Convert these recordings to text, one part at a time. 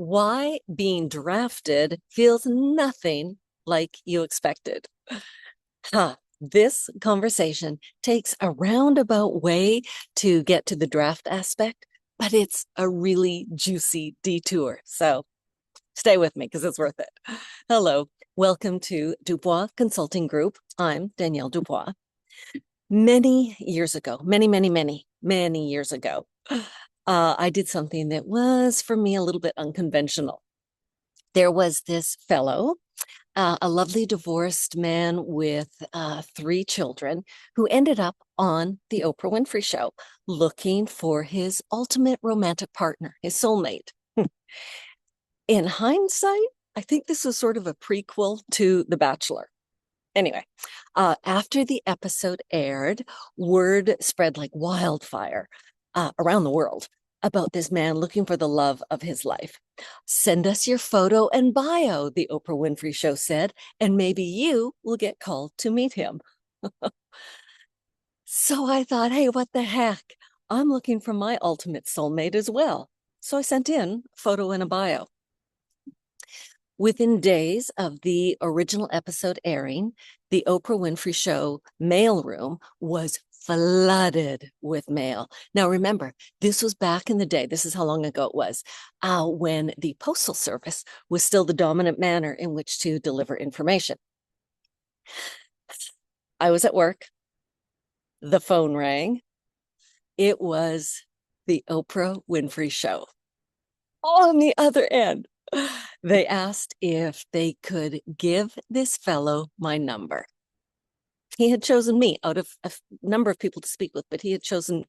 Why being drafted feels nothing like you expected. Huh. This conversation takes a roundabout way to get to the draft aspect, but it's a really juicy detour. So stay with me because it's worth it. Hello. Welcome to Dubois Consulting Group. I'm Danielle Dubois. Many years ago, many years ago, I did something that was for me a little bit unconventional. There was this fellow, a lovely divorced man with three children, who ended up on the Oprah Winfrey Show looking for his ultimate romantic partner, his soulmate. In hindsight, I think this was sort of a prequel to The Bachelor. Anyway, after the episode aired, word spread like wildfire around the world about this man looking for the love of his life. Send us your photo and bio, the Oprah Winfrey Show said, and maybe you will get called to meet him. So I thought, hey, what the heck? I'm looking for my ultimate soulmate as well. So I sent in a photo and a bio. Within days of the original episode airing, the Oprah Winfrey Show mailroom was flooded with mail. Now, remember, this was back in the day. This is how long ago it was, when the Postal Service was still the dominant manner in which to deliver information. I was at work. The phone rang. It was the Oprah Winfrey Show. On the other end, they asked if they could give this fellow my number. He had chosen me out of a number of people to speak with, but he had chosen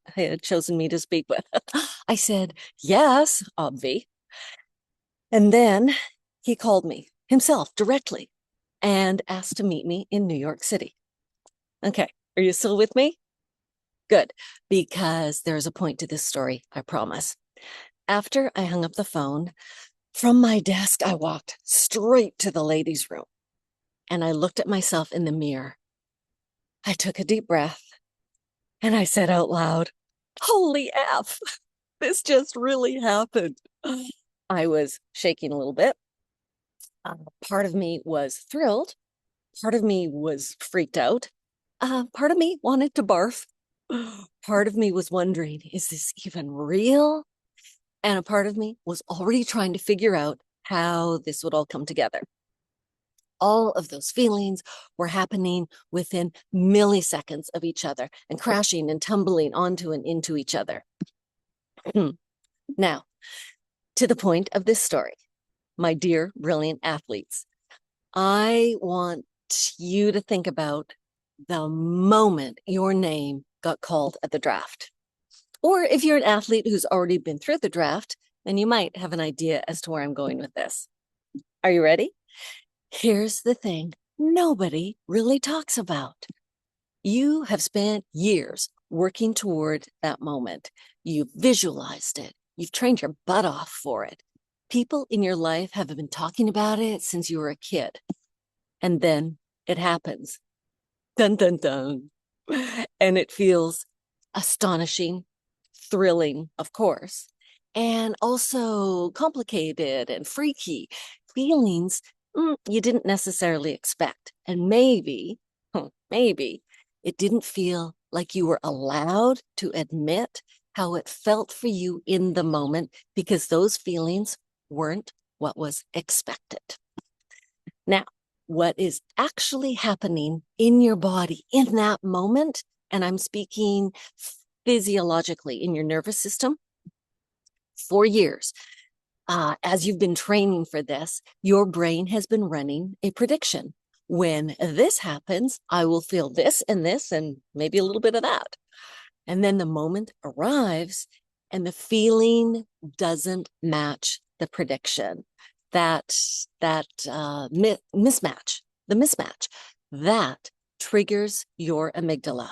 me to speak with. I said, yes, obvi. And then he called me himself directly and asked to meet me in New York City. Okay, are you still with me? Good, because there's a point to this story, I promise. After I hung up the phone, from my desk, I walked straight to the ladies' room and I looked at myself in the mirror. I took a deep breath and I said out loud, holy F, this just really happened. I was shaking a little bit. Part of me was thrilled. Part of me was freaked out. Part of me wanted to barf. Part of me was wondering, is this even real? And a part of me was already trying to figure out how this would all come together. All of those feelings were happening within milliseconds of each other and crashing and tumbling onto and into each other. Now, to the point of this story, my dear, brilliant athletes, I want you to think about the moment your name got called at the draft. Or if you're an athlete who's already been through the draft, then you might have an idea as to where I'm going with this. Are you ready? Here's the thing nobody really talks about. You have spent years working toward that moment. You've visualized it. You've trained your butt off for it. People in your life have been talking about it since you were a kid. And then it happens. Dun, dun, dun. And it feels astonishing, thrilling, of course, and also complicated and freaky feelings you didn't necessarily expect. And maybe it didn't feel like you were allowed to admit how it felt for you in the moment because those feelings weren't what was expected. Now, what is actually happening in your body in that moment, and I'm speaking physiologically in your nervous system, for years, as you've been training for this, your brain has been running a prediction. When this happens, I will feel this and maybe a little bit of that. And then the moment arrives and the feeling doesn't match the prediction. That mismatch, the mismatch, that triggers your amygdala,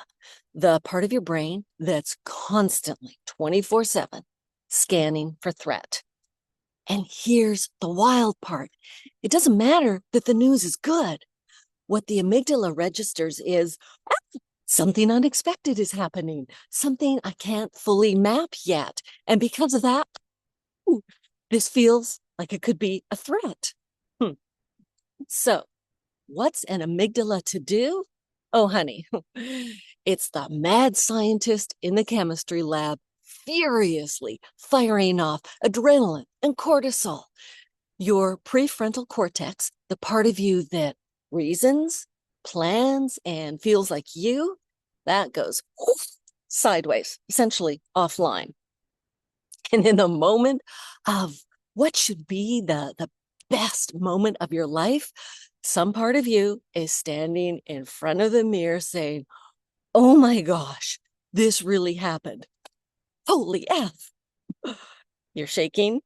the part of your brain that's constantly 24/7 scanning for threat. And here's the wild part. It doesn't matter that the news is good. What the amygdala registers is something unexpected is happening, something I can't fully map yet. And because of that, this feels like it could be a threat. So, what's an amygdala to do? Oh, honey, it's the mad scientist in the chemistry lab furiously firing off adrenaline and cortisol. Your prefrontal cortex, the part of you that reasons, plans, and feels like you, that goes sideways, essentially offline. And in the moment of what should be the best moment of your life, some part of you is standing in front of the mirror saying, oh my gosh, this really happened. Holy F. You're shaking.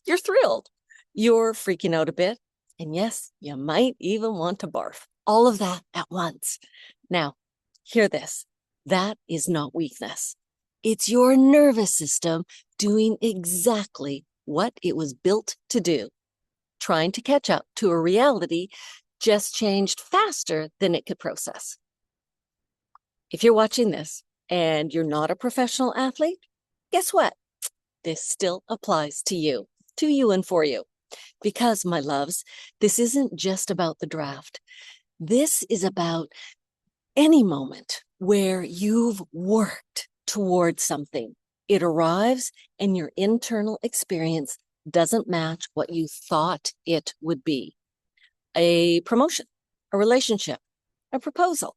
You're thrilled. You're freaking out a bit. And yes, you might even want to barf. All of that at once. Now, hear this. That is not weakness. It's your nervous system doing exactly what it was built to do, trying to catch up to a reality just changed faster than it could process. If you're watching this and you're not a professional athlete, guess what? This still applies to you and for you. Because, my loves, this isn't just about the draft. This is about any moment where you've worked towards something. It arrives and your internal experience doesn't match what you thought it would be. A promotion, a relationship, a proposal,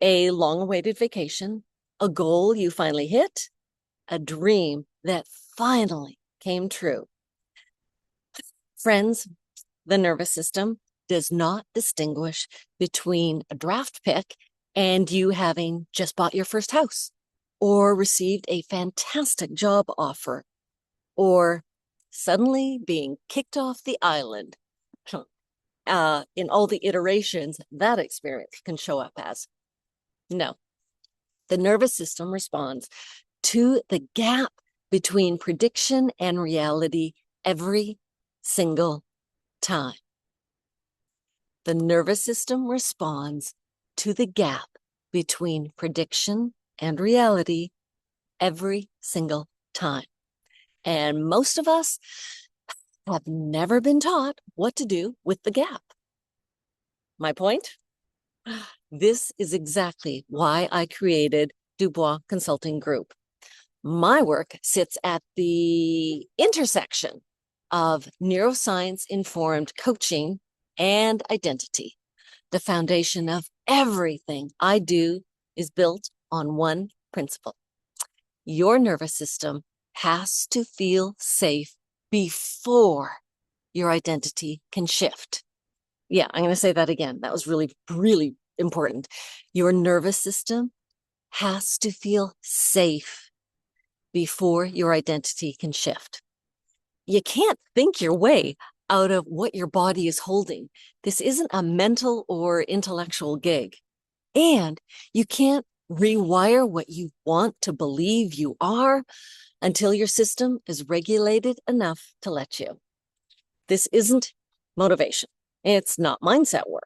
a long-awaited vacation, a goal you finally hit, a dream that finally came true. Friends, the nervous system does not distinguish between a draft pick and you having just bought your first house or received a fantastic job offer or suddenly being kicked off the island. In all the iterations that experience can show up as. No, the nervous system responds to the gap between prediction and reality every single time. The nervous system responds to the gap between prediction and reality every single time. And most of us have never been taught what to do with the gap. My point? This is exactly why I created Dubois Consulting Group. My work sits at the intersection of neuroscience-informed coaching and identity. The foundation of everything I do is built on one principle. Your nervous system has to feel safe before your identity can shift. Yeah, I'm going to say that again. That was really, really important. Your nervous system has to feel safe before your identity can shift. You can't think your way out of what your body is holding. This isn't a mental or intellectual gig. And you can't rewire what you want to believe you are until your system is regulated enough to let you. This isn't motivation. It's not mindset work.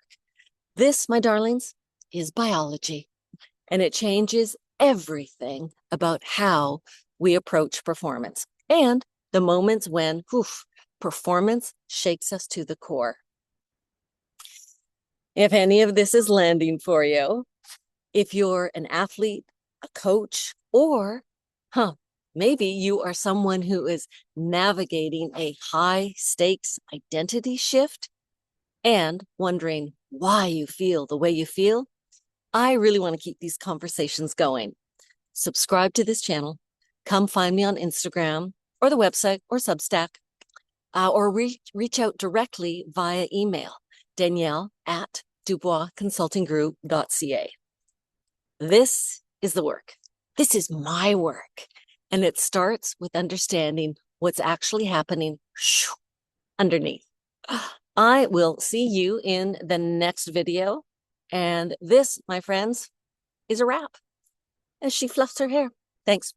This, my darlings, is biology, and it changes everything about how we approach performance and the moments when performance shakes us to the core. If any of this is landing for you, if you're an athlete, a coach, or maybe you are someone who is navigating a high-stakes identity shift and wondering why you feel the way you feel, I really want to keep these conversations going. Subscribe to this channel. Come find me on Instagram or the website or Substack, or reach out directly via email, Danielle@DuboisConsultingGroup.ca. This is the work. This is my work. And it starts with understanding what's actually happening underneath. I will see you in the next video. And this, my friends, is a wrap as she fluffs her hair. Thanks.